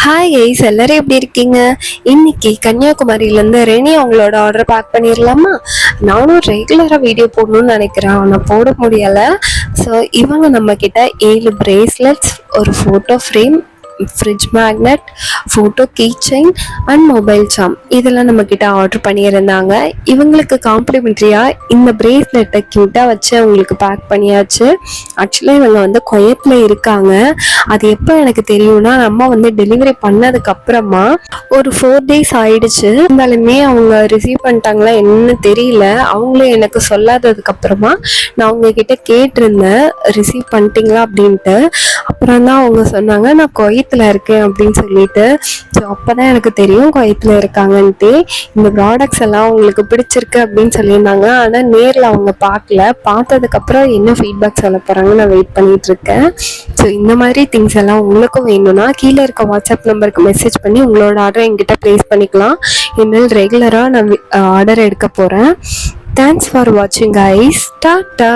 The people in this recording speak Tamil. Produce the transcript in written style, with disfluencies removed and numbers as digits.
ஹாய் கைஸ், எல்லாரும் எப்படி இருக்கீங்க? இன்னைக்கு கன்னியாகுமரியிலேருந்து ரெனி அவங்களோட ஆர்டர் பேக் பண்ணிடலாமா? நானும் ரெகுலராக வீடியோ போடணும்னு நினைக்கிறேன், ஆனால் போட முடியலை. ஸோ இவங்க நம்மக்கிட்ட 7 பிரேஸ்லெட்ஸ், ஒரு photo frame, fridge magnet, photo key chain and mobile charm இதெல்லாம் நம்மக்கிட்ட ஆர்டர் பண்ணியிருந்தாங்க. இவங்களுக்கு காம்ப்ளிமெண்ட்ரியாக இந்த பிரேஸ்லெட்டை கிட்ட வச்சு அவங்களுக்கு பேக் பண்ணியாச்சு. ஆக்சுவலாக இவங்க வந்து குவைத்தில் இருக்காங்க. அது எப்போ எனக்கு தெரியும்னா, நம்ம டெலிவரி பண்ணதுக்கப்புறமா ஒரு 4 days ஆயிடுச்சு. இருந்தாலுமே அவங்க ரிசீவ் பண்ணிட்டாங்களா என்னன்னு தெரியல. அவங்களும் எனக்கு சொல்லாததுக்கப்புறமா நான் அவங்கக்கிட்ட கேட்டிருந்தேன், ரிசீவ் பண்ணிட்டீங்களா அப்படின்ட்டு. அப்புறம் தான் அவங்க சொன்னாங்க, நான் குவைத்தில் இருக்கேன் அப்படின்னு சொல்லிட்டு. ஸோ அப்போ தான் எனக்கு தெரியும் குவைத்தில் இருக்காங்கன்ட்டு. இந்த ப்ராடக்ட்ஸ் எல்லாம் உங்களுக்கு பிடிச்சிருக்கு அப்படின்னு சொல்லியிருந்தாங்க. ஆனால் நேரில் அவங்க பார்க்கல. பார்த்ததுக்கப்புறம் என்ன ஃபீட்பேக் சொல்ல போகிறாங்க நான் வெயிட் பண்ணிகிட்ருக்கேன். ஸோ இந்த மாதிரி திங்ஸ் எல்லாம் உங்களுக்கும் வேணும்னா கீழே இருக்க வாட்ஸ்அப் நம்பருக்கு மெசேஜ் பண்ணி உங்களோட ஆர்டரை என்கிட்ட ப்ளேஸ் பண்ணிக்கலாம். இனிமேல் ரெகுலராக நான் ஆர்டர் எடுக்க போகிறேன். தேங்க்ஸ் ஃபார் வாட்சிங் கைஸ். டாட்டா.